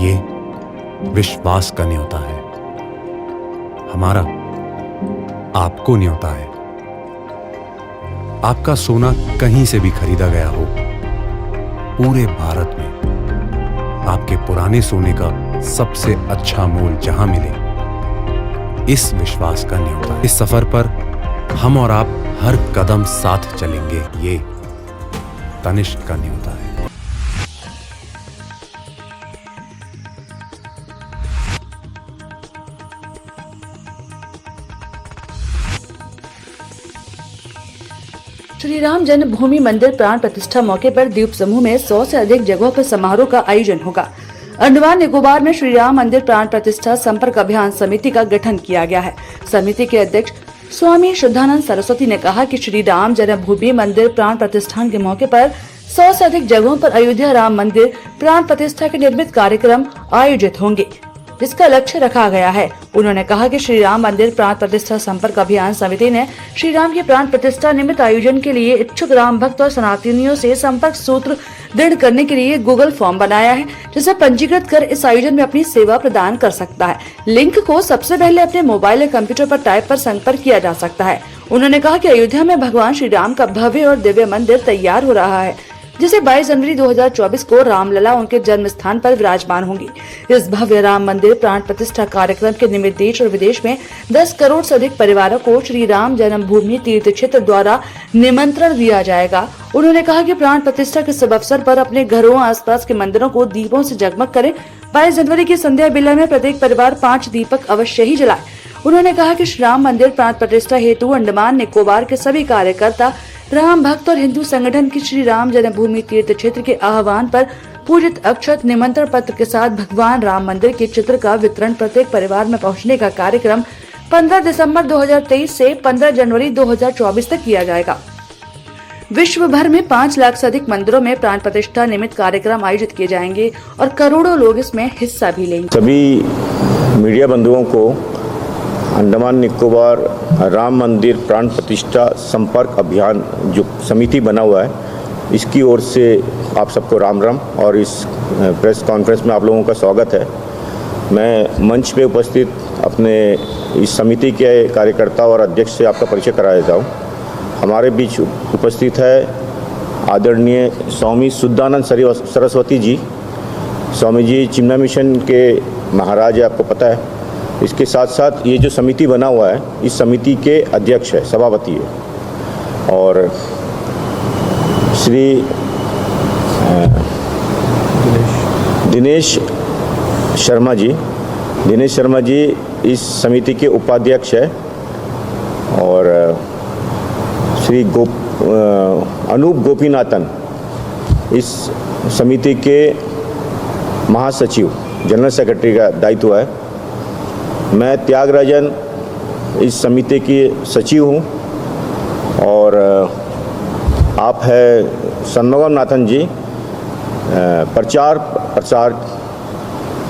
ये विश्वास का न्योता है, हमारा आपको न्योता है। आपका सोना कहीं से भी खरीदा गया हो, पूरे भारत में आपके पुराने सोने का सबसे अच्छा मोल जहां मिले, इस विश्वास का न्योता है। इस सफर पर हम और आप हर कदम साथ चलेंगे, ये तनिष्क का न्योता है। श्री राम जन्मभूमि मंदिर प्राण प्रतिष्ठा मौके पर द्वीप समूह में 100 से अधिक जगहों पर समारोह का आयोजन होगा। अंडमान निकोबार में श्री राम मंदिर प्राण प्रतिष्ठा संपर्क अभियान समिति का गठन किया गया है। समिति के अध्यक्ष स्वामी शुद्धानंद सरस्वती ने कहा कि श्री राम जन्मभूमि मंदिर प्राण प्रतिष्ठान के मौके पर 100 से अधिक जगहों पर अयोध्या राम मंदिर प्राण प्रतिष्ठा के निर्मित कार्यक्रम आयोजित होंगे, जिसका लक्ष्य रखा गया है। उन्होंने कहा कि श्री राम मंदिर प्राण प्रतिष्ठा संपर्क अभियान समिति ने श्री राम की प्राण प्रतिष्ठा निमित्त आयोजन के लिए इच्छुक राम भक्त और सनातनियों से संपर्क सूत्र दृढ़ करने के लिए गूगल फॉर्म बनाया है, जिसे पंजीकृत कर इस आयोजन में अपनी सेवा प्रदान कर सकता है। लिंक को सबसे पहले अपने मोबाइल या कंप्यूटर पर टाइप कर संपर्क किया जा सकता है। उन्होंने कहा कि अयोध्या में भगवान श्री राम का भव्य और दिव्य मंदिर तैयार हो रहा है, जिसे 22 जनवरी 2024 को रामलला उनके जन्म स्थान पर विराजमान होंगी। इस भव्य राम मंदिर प्राण प्रतिष्ठा कार्यक्रम के निमित्त देश और विदेश में 10 करोड़ से अधिक परिवारों को श्री राम जन्मभूमि तीर्थ क्षेत्र द्वारा निमंत्रण दिया जाएगा। उन्होंने कहा कि प्राण प्रतिष्ठा के शुभ अवसर पर अपने घरों आसपास के मंदिरों को दीपों से जगमग करें। 22 जनवरी की संध्या बेला में प्रत्येक परिवार 5 दीपक अवश्य ही जलाए। उन्होंने कहा कि श्री राम मंदिर प्राण प्रतिष्ठा हेतु अंडमान निकोबार के सभी कार्यकर्ता, राम भक्त और हिंदू संगठन की श्री राम जन्मभूमि तीर्थ क्षेत्र के आह्वान पर पूजित अक्षत निमंत्रण पत्र के साथ भगवान राम मंदिर के चित्र का वितरण प्रत्येक परिवार में पहुंचने का कार्यक्रम 15 दिसंबर 2023 से 15 जनवरी 2024 तक किया जाएगा। विश्व भर में 5 लाख से अधिक मंदिरों में प्राण प्रतिष्ठा निमित्त कार्यक्रम आयोजित किए जाएंगे और करोड़ों लोग इसमें हिस्सा भी लेंगे। सभी मीडिया बंधुओं को अंडमान निकोबार राम मंदिर प्राण प्रतिष्ठा संपर्क अभियान जो समिति बना हुआ है, इसकी ओर से आप सबको राम राम और इस प्रेस कॉन्फ्रेंस में आप लोगों का स्वागत है। मैं मंच पे उपस्थित अपने इस समिति के कार्यकर्ता और अध्यक्ष से आपका परिचय करा देता हूँ। हमारे बीच उपस्थित है आदरणीय स्वामी शुद्धानंद सरस्वती जी। स्वामी जी चिमना मिशन के महाराज है, आपको पता है। इसके साथ साथ ये जो समिति बना हुआ है, इस समिति के अध्यक्ष है, सभापति है। और श्री दिनेश शर्मा जी इस समिति के उपाध्यक्ष है। और श्री अनूप गोपीनाथन इस समिति के महासचिव, जनरल सेक्रेटरी का दायित्व है। मैं त्यागराजन इस समिति की सचिव हूँ। और आप है सन्मोगम नाथन जी, प्रचार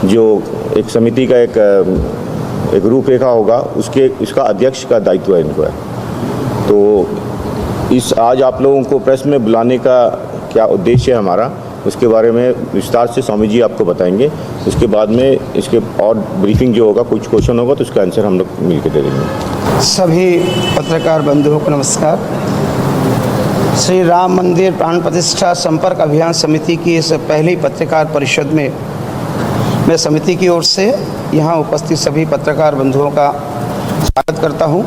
जो एक समिति का एक रूपरेखा होगा, उसका अध्यक्ष का दायित्व है इनको है। तो आज आप लोगों को प्रेस में बुलाने का क्या उद्देश्य है हमारा, उसके बारे में विस्तार से स्वामी जी आपको बताएंगे। उसके बाद में इसके और ब्रीफिंग जो होगा, कुछ क्वेश्चन होगा तो उसका आंसर हम लोग मिलकर दे देंगे। सभी पत्रकार बंधुओं को नमस्कार। श्री राम मंदिर प्राण प्रतिष्ठा संपर्क अभियान समिति की इस पहली पत्रकार परिषद में मैं समिति की ओर से यहाँ उपस्थित सभी पत्रकार बंधुओं का स्वागत करता हूँ।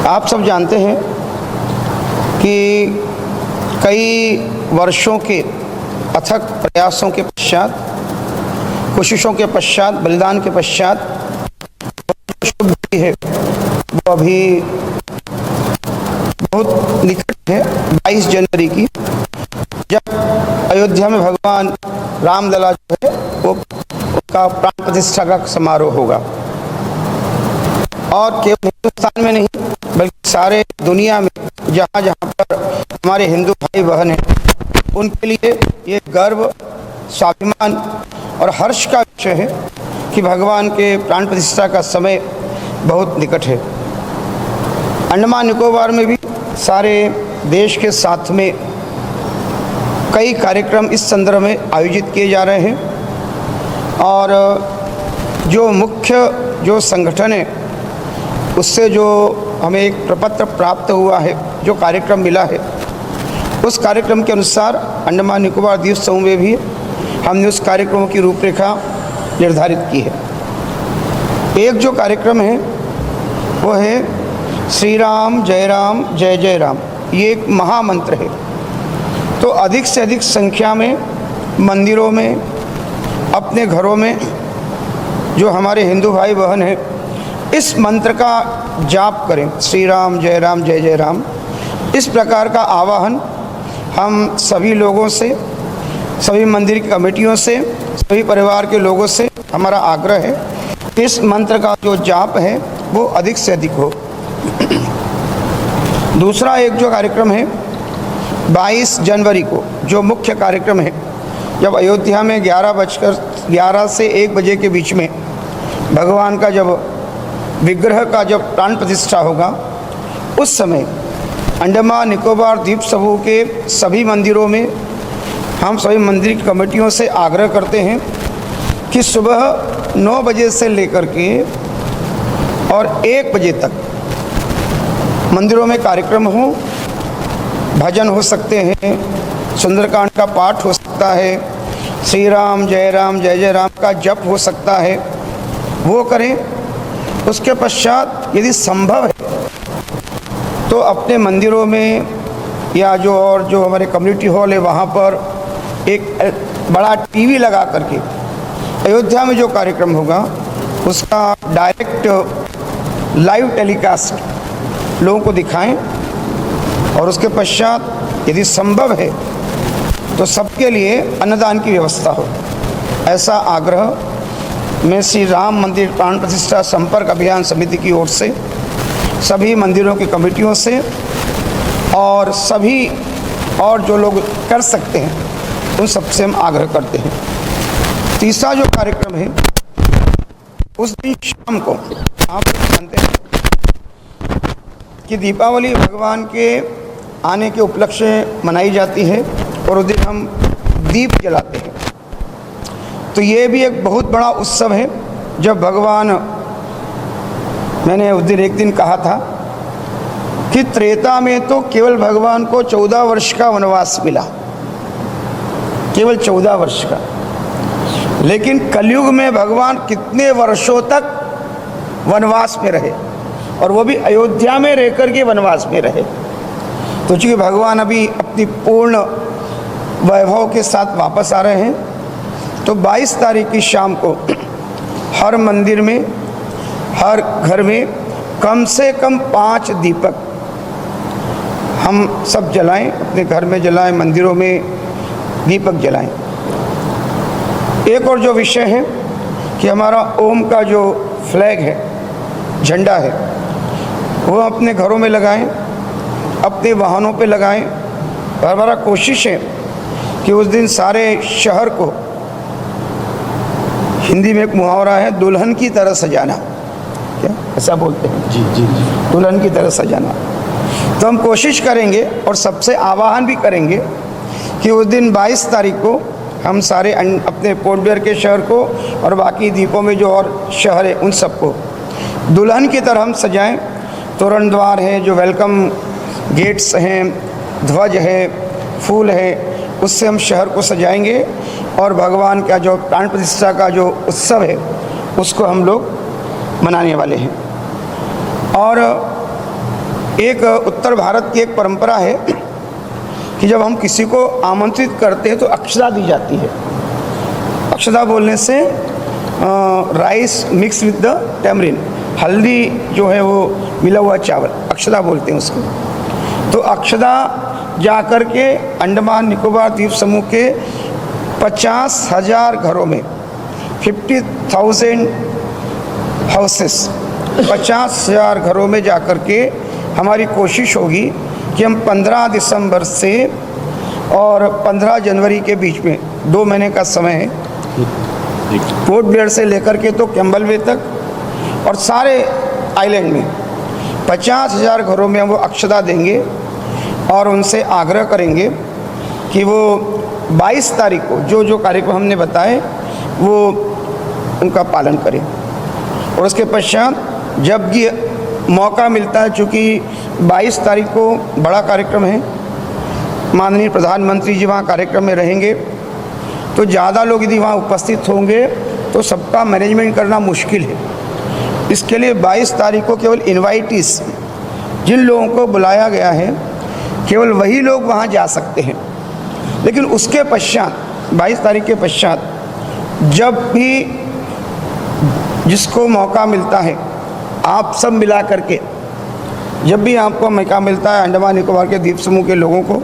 आप सब जानते हैं कि कई वर्षों के अथक प्रयासों के पश्चात, कोशिशों के पश्चात, बलिदान के पश्चात शुभ है वो अभी बहुत निकट है। 22 जनवरी की जब अयोध्या में भगवान रामलला जो है वो उसका प्राण प्रतिष्ठा का समारोह होगा। और केवल हिंदुस्तान में नहीं बल्कि सारे दुनिया में जहाँ जहाँ पर हमारे हिंदू भाई बहन हैं, उनके लिए ये गर्व, स्वाभिमान और हर्ष का विषय है कि भगवान के प्राण प्रतिष्ठा का समय बहुत निकट है। अंडमान निकोबार में भी सारे देश के साथ में कई कार्यक्रम इस संदर्भ में आयोजित किए जा रहे हैं। और जो मुख्य जो संगठन है उससे जो हमें एक प्रपत्र प्राप्त हुआ है, जो कार्यक्रम मिला है, उस कार्यक्रम के अनुसार अंडमान निकोबार द्वीप समूह में भी हमने उस कार्यक्रमों की रूपरेखा निर्धारित की है। एक जो कार्यक्रम है वो है श्री राम जय जय राम। ये एक महामंत्र है। तो अधिक से अधिक संख्या में मंदिरों में, अपने घरों में जो हमारे हिंदू भाई बहन हैं, इस मंत्र का जाप करें, श्री राम जय जय राम। इस प्रकार का आवाहन हम सभी लोगों से, सभी मंदिर की कमेटियों से, सभी परिवार के लोगों से हमारा आग्रह है, इस मंत्र का जो जाप है वो अधिक से अधिक हो। दूसरा एक जो कार्यक्रम है 22 जनवरी को, जो मुख्य कार्यक्रम है, जब अयोध्या में 11 से 1 बजे के बीच में भगवान का जब विग्रह का जब प्राण प्रतिष्ठा होगा, उस समय अंडमान निकोबार द्वीप समूह के सभी मंदिरों में हम सभी मंदिर की कमेटियों से आग्रह करते हैं कि सुबह 9 बजे से लेकर के और 1 बजे तक मंदिरों में कार्यक्रम हो, भजन हो सकते हैं, सुंदरकांड का पाठ हो सकता है, श्री राम जय जय राम का जप हो सकता है, वो करें। उसके पश्चात यदि संभव है तो अपने मंदिरों में या जो और जो हमारे कम्युनिटी हॉल है वहाँ पर एक बड़ा टीवी लगा करके अयोध्या में जो कार्यक्रम होगा उसका डायरेक्ट लाइव टेलीकास्ट लोगों को दिखाएं, और उसके पश्चात यदि संभव है तो सबके लिए अन्नदान की व्यवस्था हो। ऐसा आग्रह मैं श्री राम मंदिर प्राण प्रतिष्ठा संपर्क अभियान समिति की ओर से सभी मंदिरों की कमेटियों से और सभी और जो लोग कर सकते हैं उन सबसे हम आग्रह करते हैं। तीसरा जो कार्यक्रम है उस दिन शाम को आप जानते हैं कि दीपावली भगवान के आने के उपलक्ष्य में मनाई जाती है और उस दिन हम दीप जलाते हैं। तो ये भी एक बहुत बड़ा उत्सव है। जब भगवान, मैंने उस दिन एक दिन कहा था कि त्रेता में तो केवल भगवान को 14 वर्ष का वनवास मिला, केवल 14 वर्ष का, लेकिन कलयुग में भगवान कितने वर्षों तक वनवास में रहे, और वो भी अयोध्या में रहकर के वनवास में रहे। तो चूँकि भगवान अभी अपनी पूर्ण वैभव के साथ वापस आ रहे हैं, तो 22 तारीख की शाम को हर मंदिर में, हर घर में कम से कम 5 दीपक हम सब जलाएं, अपने घर में जलाएं, मंदिरों में दीपक जलाएं। एक और जो विषय है कि हमारा ओम का जो फ्लैग है, झंडा है, वो अपने घरों में लगाएं, अपने वाहनों पे लगाएं। और हमारा कोशिश है कि उस दिन सारे शहर को, हिंदी में एक मुहावरा है, दुल्हन की तरह सजाना, क्या ऐसा बोलते हैं? जी, दुल्हन की तरह सजाना। तो हम कोशिश करेंगे और सबसे आह्वान भी करेंगे कि उस दिन 22 तारीख को हम सारे अपने पोर्ट ब्लेयर के शहर को और बाकी द्वीपों में जो और शहर है उन सबको दुल्हन की तरह हम सजाएं। तोरण द्वार है, जो वेलकम गेट्स हैं, ध्वज है, फूल है, उससे हम शहर को सजाएंगे और भगवान का जो प्राण प्रतिष्ठा का जो उत्सव है उसको हम लोग मनाने वाले हैं। और एक उत्तर भारत की एक परंपरा है कि जब हम किसी को आमंत्रित करते हैं तो अक्षता दी जाती है। अक्षता बोलने से rice mix with the tamarind, हल्दी जो है वो मिला हुआ चावल, अक्षता बोलते हैं उसको। तो अक्षता जा कर के अंडमान निकोबार द्वीप समूह के 50,000 घरों में, 50,000 हाउसेस, 50,000 घरों में जा कर के हमारी कोशिश होगी कि हम 15 दिसंबर से और 15 जनवरी के बीच में 2 महीने का समय है, पोर्ट ब्लेयर से लेकर के तो कैम्बल वे तक और सारे आइलैंड में 50,000 घरों में हम वो अक्षता देंगे और उनसे आग्रह करेंगे कि वो 22 तारीख को जो जो कार्यक्रम हमने बताए वो उनका पालन करें। और उसके पश्चात जब ये मौका मिलता है, चूँकि 22 तारीख को बड़ा कार्यक्रम है, माननीय प्रधानमंत्री जी वहाँ कार्यक्रम में रहेंगे, तो ज़्यादा लोग यदि वहाँ उपस्थित होंगे तो सबका मैनेजमेंट करना मुश्किल है। इसके लिए 22 तारीख को केवल इनवाइटीज, जिन लोगों को बुलाया गया है, केवल वही लोग वहाँ जा सकते हैं। लेकिन उसके पश्चात 22 तारीख के पश्चात जब भी जिसको मौका मिलता है, आप सब मिला करके जब भी आपको मौका मिलता है अंडमान निकोबार के द्वीप समूह के लोगों को,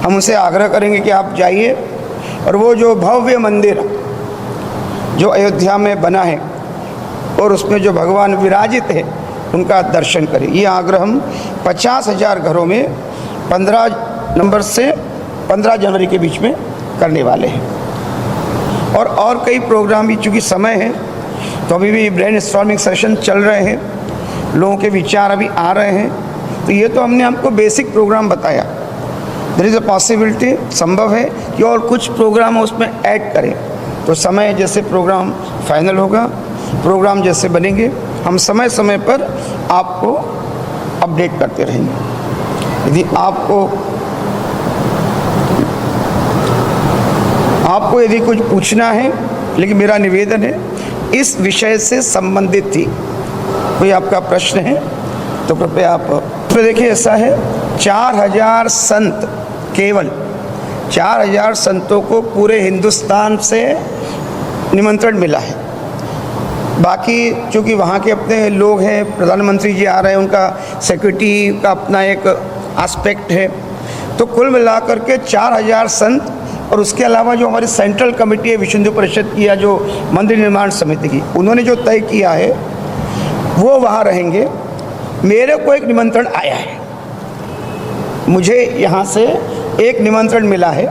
हम उनसे आग्रह करेंगे कि आप जाइए और वो जो भव्य मंदिर जो अयोध्या में बना है और उसमें जो भगवान विराजित है उनका दर्शन करें। ये आग्रह हम 50,000 घरों में 15 नवंबर से 15 जनवरी के बीच में करने वाले हैं। और कई प्रोग्राम भी, चूँकि समय है तो अभी भी ब्रेन स्टॉर्मिंग सेशन चल रहे हैं, लोगों के विचार अभी आ रहे हैं। तो ये तो हमने आपको बेसिक प्रोग्राम बताया। देयर इज़ अ पॉसिबिलिटी, संभव है कि और कुछ प्रोग्राम उसमें ऐड करें। तो समय जैसे प्रोग्राम फाइनल होगा, प्रोग्राम जैसे बनेंगे, हम समय समय पर आपको अपडेट करते रहेंगे। यदि आपको यदि कुछ पूछना है, लेकिन मेरा निवेदन है इस विषय से संबंधित थी, कोई आपका प्रश्न है तो कृपया आप तो देखिए। ऐसा है 4000 संत, केवल 4000 संतों को पूरे हिंदुस्तान से निमंत्रण मिला है। बाकी चूँकि वहाँ के अपने लोग हैं, प्रधानमंत्री जी आ रहे हैं, उनका सिक्योरिटी का अपना एक एस्पेक्ट है, तो कुल मिलाकर के 4000 संत। और उसके अलावा जो हमारी सेंट्रल कमेटी है विश्व हिंदू परिषद की या जो मंदिर निर्माण समिति की, उन्होंने जो तय किया है वो वहाँ रहेंगे। मेरे को एक निमंत्रण आया है, मुझे यहाँ से एक निमंत्रण मिला है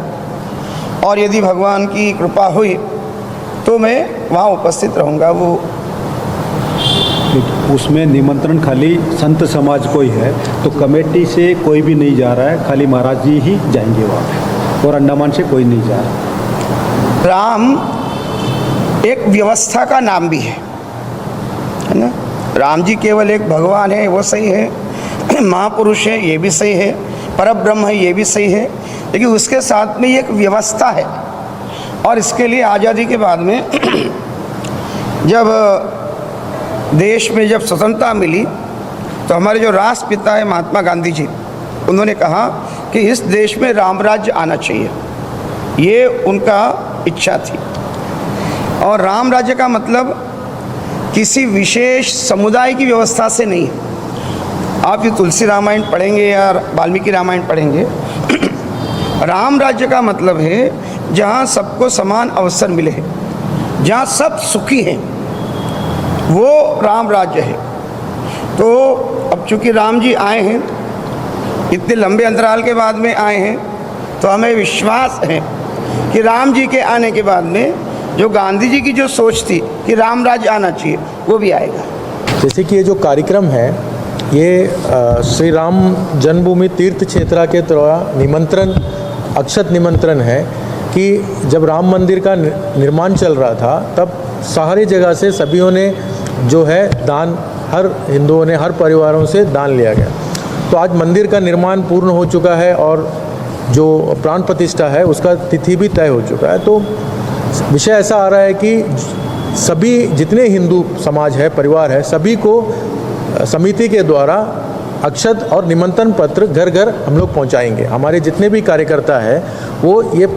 और यदि भगवान की कृपा हुई तो मैं वहाँ उपस्थित रहूँगा। वो उसमें निमंत्रण खाली संत समाज को ही है, तो कमेटी से कोई भी नहीं जा रहा है, खाली महाराज जी ही जाएंगे वहाँ पे और अंडमान से कोई नहीं जा रहा। राम एक व्यवस्था का नाम भी है ना। राम जी केवल एक भगवान है, वो सही है, महापुरुष है, ये भी सही है, परब्रह्म है, ये भी सही है, लेकिन उसके साथ में एक व्यवस्था है। और इसके लिए आज़ादी के बाद में जब देश में जब स्वतंत्रता मिली तो हमारे जो राष्ट्रपिता है महात्मा गांधी जी, उन्होंने कहा कि इस देश में राम राज्य आना चाहिए, ये उनका इच्छा थी। और राम राज्य का मतलब किसी विशेष समुदाय की व्यवस्था से नहीं है। आप ये तुलसी रामायण पढ़ेंगे या वाल्मीकि रामायण पढ़ेंगे, राम राज्य का मतलब है जहाँ सबको समान अवसर मिले, जहाँ सब सुखी हैं, वो राम राज्य है। तो अब चूँकि राम जी आए हैं, इतने लंबे अंतराल के बाद में आए हैं, तो हमें विश्वास है कि राम जी के आने के बाद में जो गांधी जी की जो सोच थी कि राम राज्य आना चाहिए, वो भी आएगा। जैसे कि ये जो कार्यक्रम है, ये श्री राम जन्मभूमि तीर्थ क्षेत्र के द्वारा निमंत्रण, अक्षत निमंत्रण है कि जब राम मंदिर का निर्माण चल रहा था तब सारी जगह से सभीों ने जो है दान, हर हिंदुओं ने, हर परिवारों से दान लिया गया। तो आज मंदिर का निर्माण पूर्ण हो चुका है और जो प्राण प्रतिष्ठा है उसका तिथि भी तय हो चुका है। तो विषय ऐसा आ रहा है कि सभी जितने हिंदू समाज है, परिवार है, सभी को समिति के द्वारा अक्षत और निमंत्रण पत्र घर घर हम लोग पहुंचाएंगे। हमारे जितने भी कार्यकर्ता है वो ये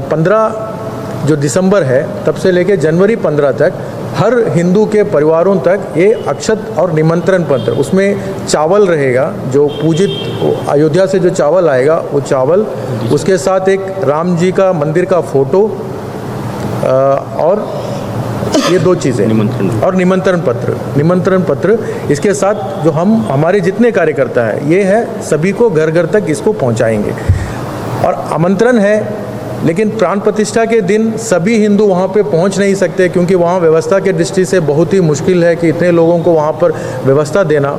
15 जो दिसंबर है तब से लेकर जनवरी 15 तक हर हिंदू के परिवारों तक ये अक्षत और निमंत्रण पत्र, उसमें चावल रहेगा, जो पूजित अयोध्या से जो चावल आएगा वो चावल, उसके साथ एक राम जी का मंदिर का फोटो और ये 2 चीज़ें और निमंत्रण पत्र इसके साथ जो हम हमारे जितने कार्यकर्ता है ये है सभी को घर घर तक इसको पहुंचाएंगे। और आमंत्रण है, लेकिन प्राण प्रतिष्ठा के दिन सभी हिंदू वहाँ पे पहुँच नहीं सकते, क्योंकि वहाँ व्यवस्था के दृष्टि से बहुत ही मुश्किल है कि इतने लोगों को वहाँ पर व्यवस्था देना।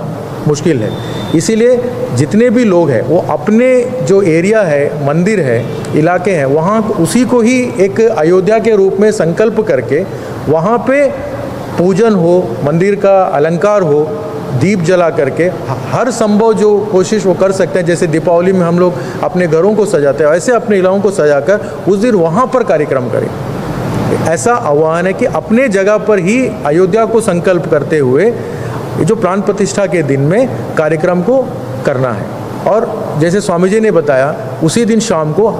मुश्किल है। इसीलिए जितने भी लोग हैं वो अपने जो एरिया है, मंदिर है, इलाके हैं, वहाँ उसी को ही एक अयोध्या के रूप में संकल्प करके वहाँ पे पूजन हो, मंदिर का अलंकार हो, दीप जला करके हर संभव जो कोशिश वो कर सकते हैं। जैसे दीपावली में हम लोग अपने घरों को सजाते हैं, वैसे अपने इलाकों को सजाकर उस दिन वहाँ पर कार्यक्रम करें। ऐसा आह्वान है कि अपने जगह पर ही अयोध्या को संकल्प करते हुए ये जो प्राण प्रतिष्ठा के दिन में कार्यक्रम को करना है। और जैसे स्वामी जी ने बताया, उसी दिन शाम को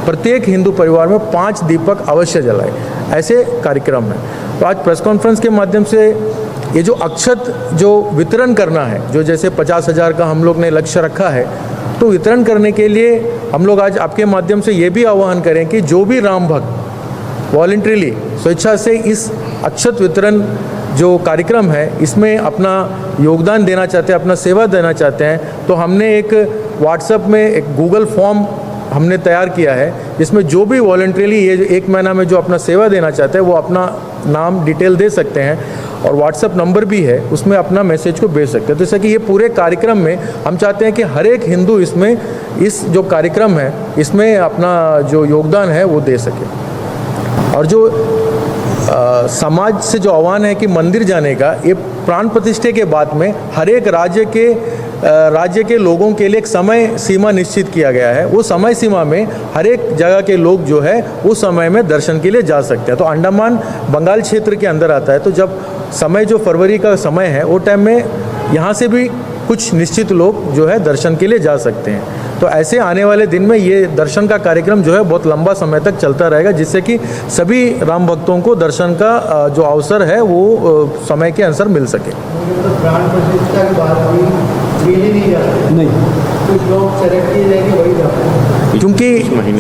प्रत्येक हिंदू परिवार में 5 दीपक अवश्य जलाए, ऐसे कार्यक्रम है। तो आज प्रेस कॉन्फ्रेंस के माध्यम से ये जो अक्षत जो वितरण करना है, जो जैसे 50,000 का हम लोग ने लक्ष्य रखा है, तो वितरण करने के लिए हम लोग आज आपके माध्यम से ये भी आह्वान करें कि जो भी राम भक्त वॉलंटरीली स्वेच्छा से इस अक्षत वितरण जो कार्यक्रम है इसमें अपना योगदान देना चाहते हैं, अपना सेवा देना चाहते हैं, तो हमने एक व्हाट्सएप में एक गूगल फॉर्म हमने तैयार किया है, जिसमें जो भी वॉलंटरीली ये 1 महीना में जो अपना सेवा देना चाहते हैं वो अपना नाम डिटेल दे सकते हैं, और व्हाट्सएप नंबर भी है, उसमें अपना मैसेज को भेज सकते हैं। तो जैसे कि ये पूरे कार्यक्रम में हम चाहते हैं कि हर एक हिंदू इसमें इस जो कार्यक्रम है इसमें अपना जो योगदान है वो दे सके। और जो समाज से जो आह्वान है कि मंदिर जाने का, ये प्राण प्रतिष्ठा के बाद में हर एक राज्य के लोगों के लिए एक समय सीमा निश्चित किया गया है। वो समय सीमा में हर एक जगह के लोग जो है उस समय में दर्शन के लिए जा सकते हैं। तो अंडमान बंगाल क्षेत्र के अंदर आता है, तो जब समय जो फरवरी का समय है वो टाइम में यहाँ से भी कुछ निश्चित लोग जो है दर्शन के लिए जा सकते हैं। तो ऐसे आने वाले दिन में ये दर्शन का कार्यक्रम जो है बहुत लंबा समय तक चलता रहेगा, जिससे कि सभी राम भक्तों को दर्शन का जो अवसर है वो समय के अनुसार मिल सके। प्राण प्रतिष्ठा के बाद भी नहीं जाते, नहीं कुछ लोग सेलेक्ट किए जाएंगे वही जाते हैं, क्योंकि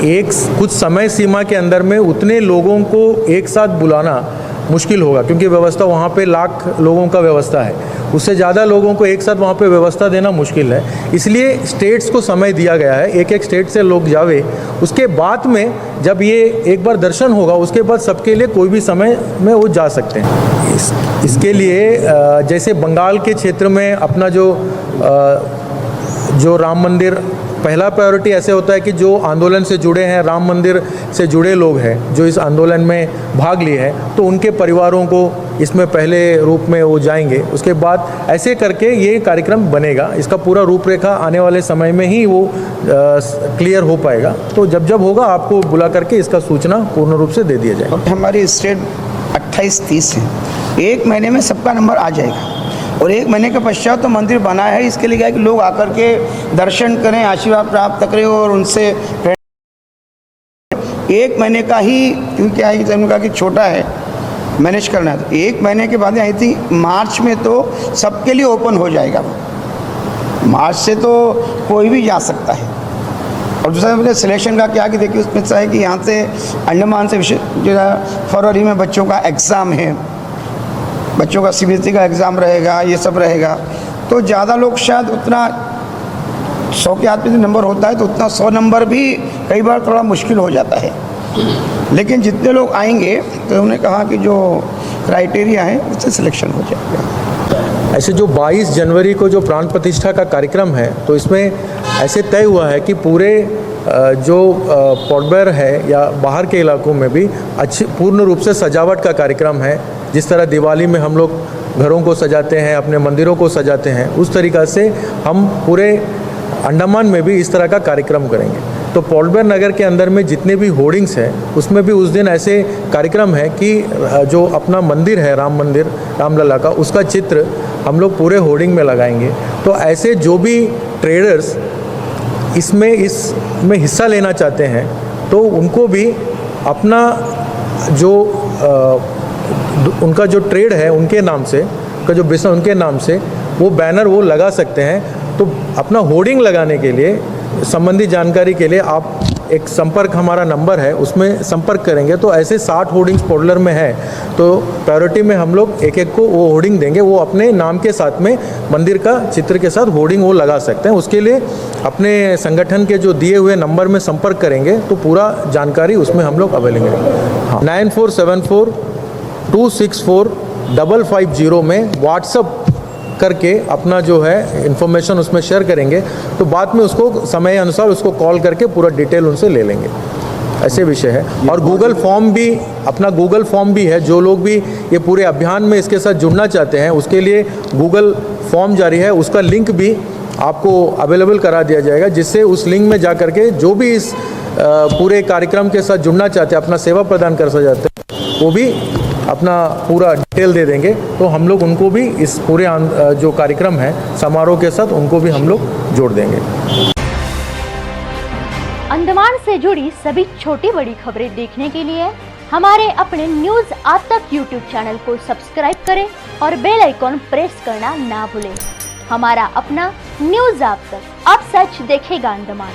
एक कुछ समय सीमा के अंदर में उतने लोगों को एक साथ बुलाना मुश्किल होगा, क्योंकि व्यवस्था वहाँ पे लाख लोगों का व्यवस्था है, उससे ज़्यादा लोगों को एक साथ वहाँ पे व्यवस्था देना मुश्किल है। इसलिए स्टेट्स को समय दिया गया है, एक एक स्टेट से लोग जावे, उसके बाद में जब ये एक बार दर्शन होगा उसके बाद सबके लिए कोई भी समय में वो जा सकते हैं। इसके लिए जैसे बंगाल के क्षेत्र में अपना जो राम मंदिर, पहला प्रायोरिटी ऐसे होता है कि जो आंदोलन से जुड़े हैं, राम मंदिर से जुड़े लोग हैं जो इस आंदोलन में भाग लिए हैं, तो उनके परिवारों को इसमें पहले रूप में वो जाएंगे। उसके बाद ऐसे करके ये कार्यक्रम बनेगा, इसका पूरा रूपरेखा आने वाले समय में ही वो क्लियर हो पाएगा। तो जब जब होगा आपको बुला करके इसका सूचना पूर्ण रूप से दे दिया जाएगा। हमारी स्टेट 28-30 है, 1 महीने में सबका नंबर आ जाएगा, और 1 महीने के पश्चात तो मंदिर बना है, इसके लिए क्या है कि लोग आकर के दर्शन करें, आशीर्वाद प्राप्त करें और उनसे 1 महीने का ही, क्योंकि क्या है कि कहा कि छोटा है मैनेज करना है, तो 1 महीने के बाद आई थी मार्च में तो सबके लिए ओपन हो जाएगा। मार्च से तो कोई भी जा सकता है। और दूसरा मैंने सिलेक्शन का क्या कि देखिए उसमें है कि यहाँ से अंडमान से जो है फरवरी में बच्चों का एग्ज़ाम है, बच्चों का CBSE का एग्ज़ाम रहेगा, ये सब रहेगा, तो ज़्यादा लोग शायद उतना 100 के आदमी नंबर होता है तो उतना 100 नंबर भी कई बार थोड़ा मुश्किल हो जाता है। लेकिन जितने लोग आएंगे तो उन्होंने कहा कि जो क्राइटेरिया है उससे सिलेक्शन हो जाएगा। ऐसे जो 22 जनवरी को जो प्राण प्रतिष्ठा का कार्यक्रम है, तो इसमें ऐसे तय हुआ है कि पूरे जो पोर्टब्लेयर है या बाहर के इलाकों में भी अच्छी पूर्ण रूप से सजावट का कार्यक्रम है। जिस तरह दिवाली में हम लोग घरों को सजाते हैं, अपने मंदिरों को सजाते हैं, उस तरीक़ा से हम पूरे अंडमान में भी इस तरह का कार्यक्रम करेंगे। तो पोर्टब्लेयर नगर के अंदर में जितने भी होर्डिंग्स हैं उसमें भी उस दिन ऐसे कार्यक्रम है कि जो अपना मंदिर है, राम मंदिर, रामलला का, उसका चित्र हम लोग पूरे होर्डिंग में लगाएंगे। तो ऐसे जो भी ट्रेडर्स इसमें हिस्सा लेना चाहते हैं तो उनको भी अपना जो उनका जो ट्रेड है उनके नाम से, का जो बिजनेस उनके नाम से वो बैनर वो लगा सकते हैं। तो अपना होर्डिंग लगाने के लिए संबंधित जानकारी के लिए आप एक संपर्क, हमारा नंबर है, उसमें संपर्क करेंगे तो ऐसे 60 होर्डिंग्स पोर्टलर में है, तो प्रायोरिटी में हम लोग एक एक को वो होर्डिंग देंगे। वो अपने नाम के साथ में मंदिर का चित्र के साथ होर्डिंग वो लगा सकते हैं। उसके लिए अपने संगठन के जो दिए हुए नंबर में संपर्क करेंगे तो पूरा जानकारी उसमें हम लोग अवेलेबल है। हाँ, 9474 264 550 में व्हाट्सअप करके अपना जो है इन्फॉर्मेशन उसमें शेयर करेंगे, तो बाद में उसको समय अनुसार उसको कॉल करके पूरा डिटेल उनसे ले लेंगे। ऐसे विषय है। और गूगल फॉर्म भी, अपना गूगल फॉर्म भी है, जो लोग भी ये पूरे अभियान में इसके साथ जुड़ना चाहते हैं उसके लिए गूगल फॉर्म जारी है, उसका लिंक भी आपको अवेलेबल करा दिया जाएगा, जिससे उस लिंक में जा कर के जो भी इस पूरे कार्यक्रम के साथ जुड़ना चाहते हैं, अपना सेवा प्रदान कर चाहते हैं, वो भी अपना पूरा डिटेल दे देंगे। तो हम लोग उनको भी इस पूरे जो कार्यक्रम है समारोह के साथ उनको भी हम लोग जोड़ देंगे। अंडमान से जुड़ी सभी छोटी बड़ी खबरें देखने के लिए हमारे अपने न्यूज आज तक यूट्यूब चैनल को सब्सक्राइब करें और बेल आइकॉन प्रेस करना ना भूलें। हमारा अपना न्यूज आज तक, अब सच देखेगा अंडमान।